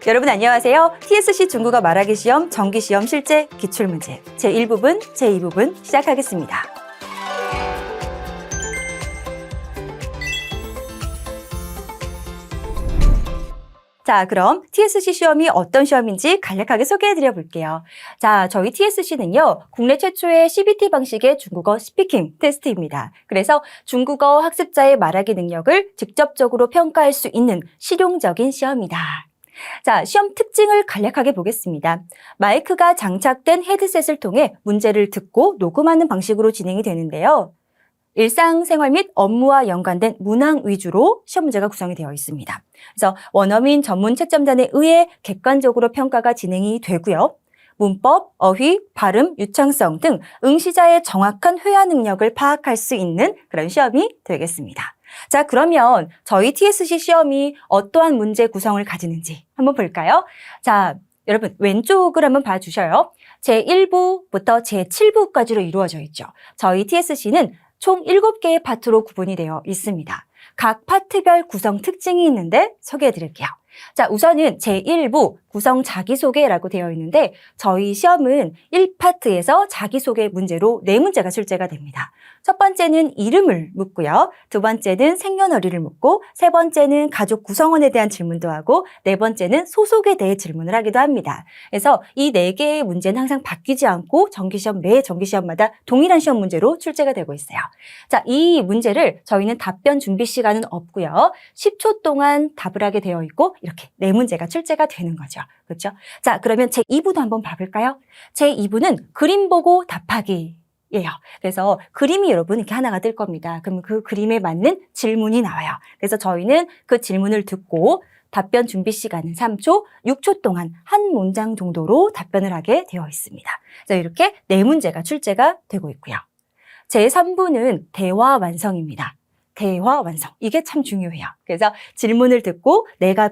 여러분 안녕하세요. TSC 중국어 말하기 시험 정기시험 실제 기출문제 제1부분, 제2부분 시작하겠습니다. 자, 그럼 TSC 시험이 어떤 시험인지 간략하게 소개해드려 볼게요. 자, 저희 TSC는요, 국내 최초의 CBT 방식의 중국어 스피킹 테스트입니다. 그래서 중국어 학습자의 말하기 능력을 직접적으로 평가할 수 있는 실용적인 시험이다. 자, 시험 특징을 간략하게 보겠습니다. 마이크가 장착된 헤드셋을 통해 문제를 듣고 녹음하는 방식으로 진행이 되는데요. 일상생활 및 업무와 연관된 문항 위주로 시험 문제가 구성이 되어 있습니다. 그래서 원어민 전문 채점단에 의해 객관적으로 평가가 진행이 되고요. 문법, 어휘, 발음, 유창성 등 응시자의 정확한 회화 능력을 파악할 수 있는 그런 시험이 되겠습니다. 자, 그러면 저희 TSC 시험이 어떠한 문제 구성을 가지는지 한번 볼까요? 자, 여러분 왼쪽을 한번 봐주셔요. 제1부부터 제7부까지로 이루어져 있죠. 저희 TSC는 총 7개의 파트로 구분이 되어 있습니다. 각 파트별 구성 특징이 있는데 소개해 드릴게요. 자, 우선은 제1부 구성 자기소개라고 되어 있는데 저희 시험은 1파트에서 자기소개 문제로 4문제가 출제가 됩니다. 첫 번째는 이름을 묻고요. 두 번째는 생년월일을 묻고 세 번째는 가족 구성원에 대한 질문도 하고 네 번째는 소속에 대해 질문을 하기도 합니다. 그래서 이 4개의 문제는 항상 바뀌지 않고 매 정기시험마다 동일한 시험 문제로 출제가 되고 있어요. 자, 이 문제를 저희는 답변 준비 시간은 없고요. 10초 동안 답을 하게 되어 있고 이렇게 4문제가 출제가 되는 거죠. 그렇죠? 자, 그러면 제2부도 한번 봐볼까요? 제2부는 그림 보고 답하기. 예요. 그래서 그림이 여러분 이렇게 하나가 뜰 겁니다. 그럼 그 그림에 맞는 질문이 나와요. 그래서 저희는 그 질문을 듣고 답변 준비 시간은 3초, 6초 동안 한 문장 정도로 답변을 하게 되어 있습니다. 자, 이렇게 4문제가 출제가 되고 있고요. 제3부는 대화 완성입니다. 대화 완성. 이게 참 중요해요. 그래서 질문을 듣고 내가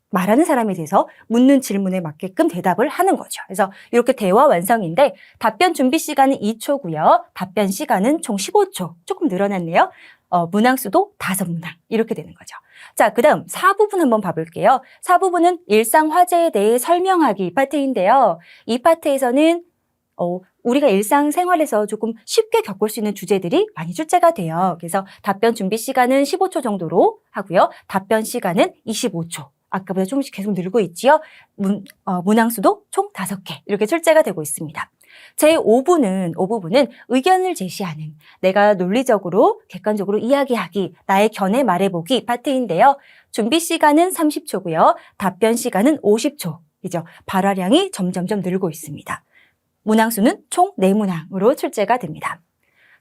말하는 사람에 대해서 묻는 질문에 맞게끔 대답을 하는 거죠. 그래서 이렇게 대화 완성인데 답변 준비 시간은 2초고요. 답변 시간은 총 15초. 조금 늘어났네요. 문항수도 5문항. 이렇게 되는 거죠. 자, 그 다음 4부분 한번 봐볼게요. 4부분은 일상 화제에 대해 설명하기 파트인데요. 이 파트에서는 우리가 일상생활에서 조금 쉽게 겪을 수 있는 주제들이 많이 출제가 돼요. 그래서 답변 준비 시간은 15초 정도로 하고요. 답변 시간은 25초. 아까보다 조금씩 계속 늘고 있지요. 문항수도 총 5개 이렇게 출제가 되고 있습니다. 제5부는 의견을 제시하는 내가 논리적으로 객관적으로 이야기하기, 나의 견해 말해보기 파트인데요. 준비 시간은 30초고요. 답변 시간은 50초이죠. 발화량이 점점점 늘고 있습니다. 문항수는 총 4문항으로 출제가 됩니다.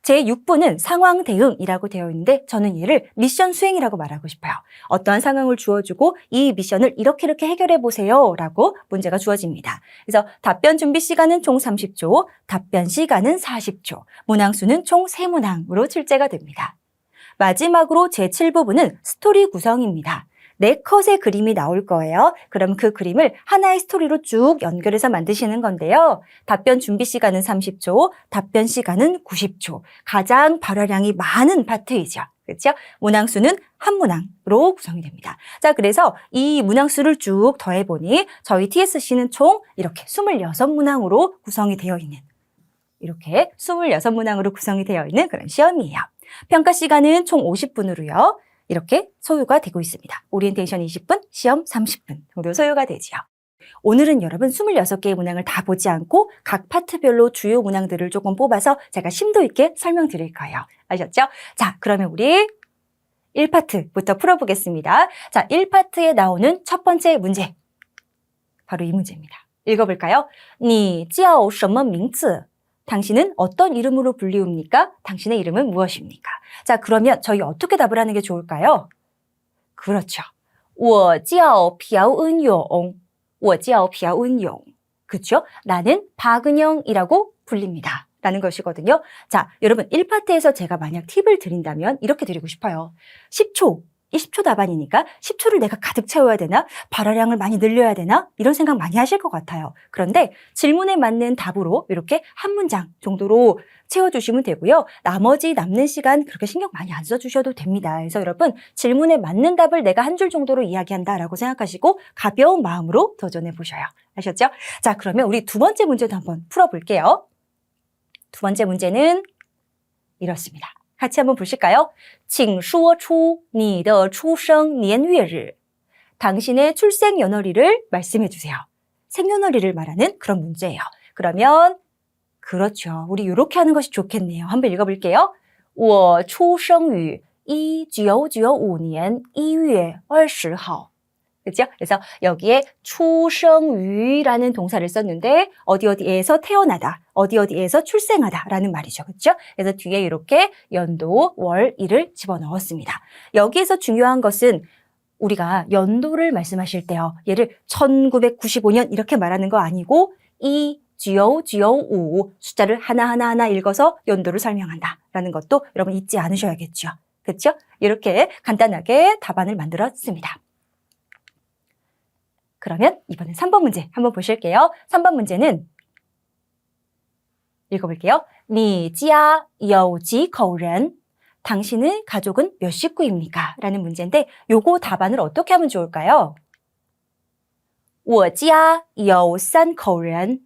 제6부는 상황 대응이라고 되어 있는데 저는 얘를 미션 수행이라고 말하고 싶어요. 어떠한 상황을 주어주고 이 미션을 이렇게 해결해 보세요 라고 문제가 주어집니다. 그래서 답변 준비 시간은 총 30초, 답변 시간은 40초, 문항수는 총 3문항으로 출제가 됩니다. 마지막으로 제7부분은 스토리 구성입니다. 4컷의 그림이 나올 거예요. 그럼 그 그림을 하나의 스토리로 쭉 연결해서 만드시는 건데요. 답변 준비 시간은 30초, 답변 시간은 90초. 가장 발화량이 많은 파트이죠. 그렇죠? 문항수는 한 문항으로 구성이 됩니다. 자, 그래서 이 문항수를 쭉 더해보니 저희 TSC는 총 이렇게 26문항으로 구성이 되어 있는 이렇게 26문항으로 구성이 되어 있는 그런 시험이에요. 평가 시간은 총 50분으로요. 이렇게 소요가 되고 있습니다. 오리엔테이션 20분, 시험 30분 정도 소요가 되지요. 오늘은 여러분 26개의 문항을 다 보지 않고 각 파트별로 주요 문항들을 조금 뽑아서 제가 심도 있게 설명드릴 거예요. 아셨죠? 자, 그러면 우리 1파트부터 풀어보겠습니다. 자, 1파트에 나오는 첫 번째 문제. 바로 이 문제입니다. 읽어볼까요? 你叫什么名字? 당신은 어떤 이름으로 불리웁니까? 당신의 이름은 무엇입니까? 자, 그러면 저희 어떻게 답을 하는 게 좋을까요? 그렇죠. 我叫朴恩勇. 我叫朴恩勇. 그렇죠? 나는 박은영이라고 불립니다. 라는 것이거든요. 자, 여러분 1파트에서 제가 만약 팁을 드린다면 이렇게 드리고 싶어요. 10초 10초 답안이니까 10초를 내가 가득 채워야 되나? 발화량을 많이 늘려야 되나? 이런 생각 많이 하실 것 같아요. 그런데 질문에 맞는 답으로 이렇게 한 문장 정도로 채워주시면 되고요. 나머지 남는 시간 그렇게 신경 많이 안 써주셔도 됩니다. 그래서 여러분 질문에 맞는 답을 내가 한 줄 정도로 이야기한다라고 생각하시고 가벼운 마음으로 도전해 보셔요. 아셨죠? 자, 그러면 우리 두 번째 문제도 한번 풀어볼게요. 두 번째 문제는 이렇습니다. 같이 한번 보실까요? 请说出你的出生年月日. 당신의 출생 연월일을 말씀해 주세요. 생년월일을 말하는 그런 문제예요. 그러면 그렇죠. 우리 이렇게 하는 것이 좋겠네요. 한번 읽어볼게요. 我出生于1995年1月20号. 그렇죠? 그래서 여기에 출생유라는 동사를 썼는데 어디에서 태어나다, 어디에서 출생하다라는 말이죠. 그렇죠? 그래서 뒤에 이렇게 연도, 월, 일을 집어넣었습니다. 여기에서 중요한 것은 우리가 연도를 말씀하실 때요. 얘를 1995년 이렇게 말하는 거 아니고 1995 숫자를 하나하나 읽어서 연도를 설명한다라는 것도 여러분 잊지 않으셔야겠죠. 그렇죠? 이렇게 간단하게 답안을 만들었습니다. 그러면 이번엔 3번 문제 한번 보실게요. 3번 문제는 읽어볼게요. 你家有几口人? 당신의 가족은 몇 식구입니까? 라는 문제인데 요거 답안을 어떻게 하면 좋을까요? 我家有3口人.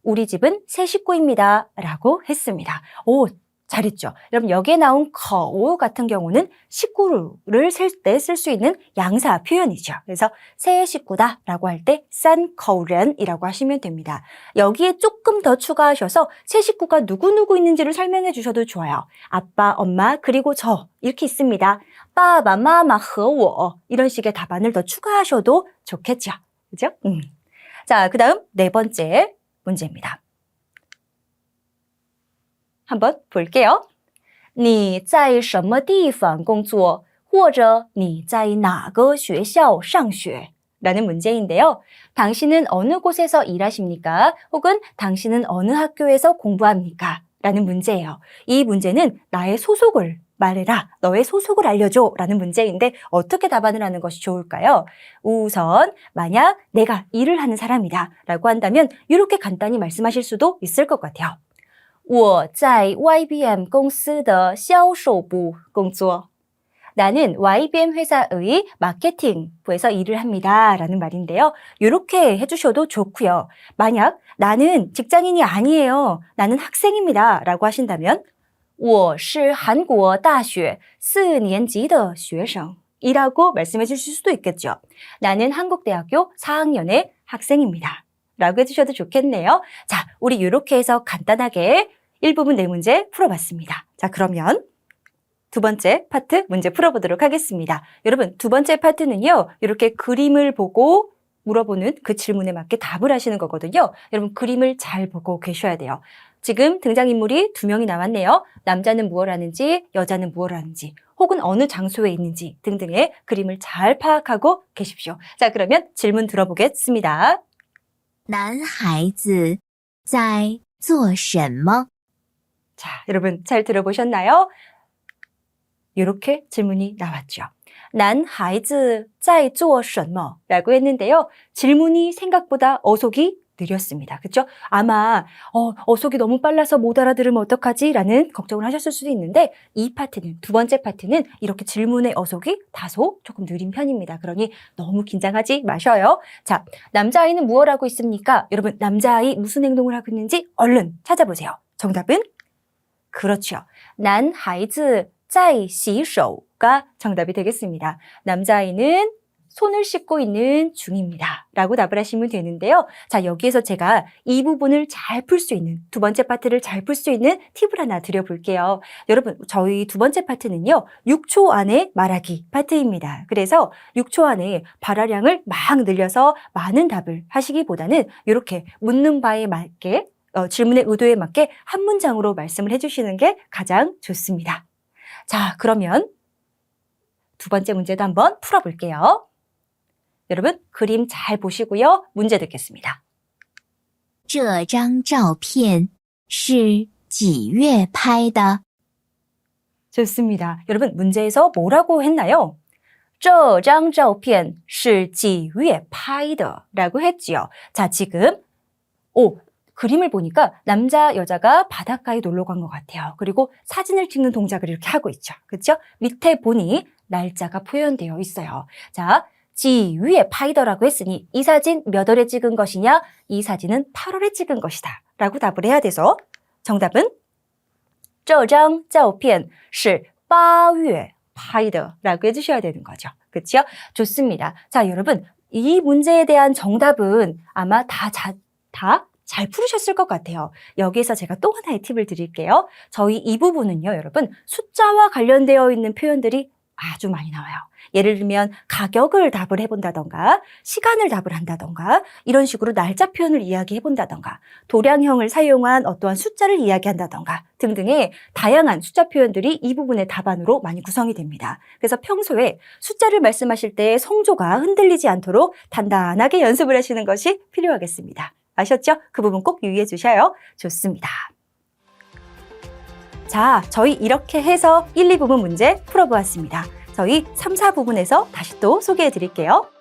우리 집은 3식구입니다. 라고 했습니다. 오, 잘했죠. 여러분 여기에 나온 거 같은 경우는 식구를 셀 때 쓸 수 있는 양사 표현이죠. 그래서 세 식구다 라고 할 때 산 거른이라고 하시면 됩니다. 여기에 조금 더 추가하셔서 세 식구가 누구누구 있는지를 설명해 주셔도 좋아요. 아빠, 엄마, 그리고 저 이렇게 있습니다. 빠바, 마마, 和我 이런 식의 답안을 더 추가하셔도 좋겠죠. 그죠? 자, 그 다음 네 번째 문제입니다. 한번 볼게요. 你在什么地方工作或者你在哪个学校上学? 라는 문제인데요. 당신은 어느 곳에서 일하십니까? 혹은 당신은 어느 학교에서 공부합니까? 라는 문제예요. 이 문제는 나의 소속을 말해라. 너의 소속을 알려줘. 라는 문제인데 어떻게 답안을 하는 것이 좋을까요? 우선 만약 내가 일을 하는 사람이다 라고 한다면 이렇게 간단히 말씀하실 수도 있을 것 같아요. 我在 YBM 公司的销售部工作. 나는 YBM 회사의 마케팅부에서 일을 합니다. 라는 말인데요. 이렇게 해주셔도 좋고요. 만약 나는 직장인이 아니에요. 나는 학생입니다. 라고 하신다면 我是韩国大学4年级的学生. 이라고 말씀해 주실 수도 있겠죠. 나는 한국대학교 4학년의 학생입니다. 라고 해주셔도 좋겠네요. 자, 우리 이렇게 해서 간단하게 1부분 4문제 풀어봤습니다. 자, 그러면 두 번째 파트 문제 풀어보도록 하겠습니다. 여러분, 두 번째 파트는요, 이렇게 그림을 보고 물어보는 그 질문에 맞게 답을 하시는 거거든요. 여러분, 그림을 잘 보고 계셔야 돼요. 지금 등장인물이 2명이 나왔네요. 남자는 무엇을 하는지, 여자는 무엇을 하는지, 혹은 어느 장소에 있는지 등등의 그림을 잘 파악하고 계십시오. 자, 그러면 질문 들어보겠습니다. 男孩子在做什么? 자, 여러분 잘 들어보셨나요? 이렇게 질문이 나왔죠. 男孩子在做什么? 라고 했는데요. 질문이 생각보다 어속이 느렸습니다. 그렇죠? 아마 어속이 너무 빨라서 못 알아들으면 어떡하지? 라는 걱정을 하셨을 수도 있는데 이 파트는, 두 번째 파트는 이렇게 질문의 어속이 다소 조금 느린 편입니다. 그러니 너무 긴장하지 마셔요. 자, 남자아이는 무엇을 하고 있습니까? 여러분, 남자아이 무슨 행동을 하고 있는지 얼른 찾아보세요. 정답은? 그렇죠. 男孩子在洗手가 정답이 되겠습니다. 남자아이는 손을 씻고 있는 중입니다. 라고 답을 하시면 되는데요. 자, 여기에서 제가 이 부분을 잘 풀 수 있는, 두 번째 파트를 잘 풀 수 있는 팁을 하나 드려볼게요. 여러분, 저희 두 번째 파트는요, 6초 안에 말하기 파트입니다. 그래서 6초 안에 발화량을 막 늘려서 많은 답을 하시기보다는 이렇게 묻는 바에 맞게, 질문의 의도에 맞게 한 문장으로 말씀을 해주시는 게 가장 좋습니다. 자, 그러면 두 번째 문제도 한번 풀어볼게요. 여러분, 그림 잘 보시고요. 문제 듣겠습니다. 这张照片是几月拍的? 좋습니다. 여러분, 문제에서 뭐라고 했나요? 这张照片是几月拍的라고 했지요. 자, 지금 그림을 보니까 남자, 여자가 바닷가에 놀러 간 것 같아요. 그리고 사진을 찍는 동작을 이렇게 하고 있죠. 그렇죠? 밑에 보니 날짜가 표현되어 있어요. 자, 지위에 파이더라고 했으니 이 사진 몇 월에 찍은 것이냐? 이 사진은 8월에 찍은 것이다. 라고 답을 해야 돼서 정답은 这张照片是8月拍的 라고 해주셔야 되는 거죠. 그렇죠? 좋습니다. 자, 여러분 이 문제에 대한 정답은 아마 다 잘 풀으셨을 것 같아요. 여기에서 제가 또 하나의 팁을 드릴게요. 저희 이 부분은요, 여러분 숫자와 관련되어 있는 표현들이 아주 많이 나와요. 예를 들면 가격을 답을 해본다던가 시간을 답을 한다던가 이런 식으로 날짜 표현을 이야기해본다던가 도량형을 사용한 어떠한 숫자를 이야기한다던가 등등의 다양한 숫자 표현들이 이 부분의 답안으로 많이 구성이 됩니다. 그래서 평소에 숫자를 말씀하실 때 성조가 흔들리지 않도록 단단하게 연습을 하시는 것이 필요하겠습니다. 아셨죠? 그 부분 꼭 유의해 주셔요. 좋습니다. 자, 저희 이렇게 해서 1, 2부분 문제 풀어보았습니다. 저희 3, 4부분에서 다시 또 소개해 드릴게요.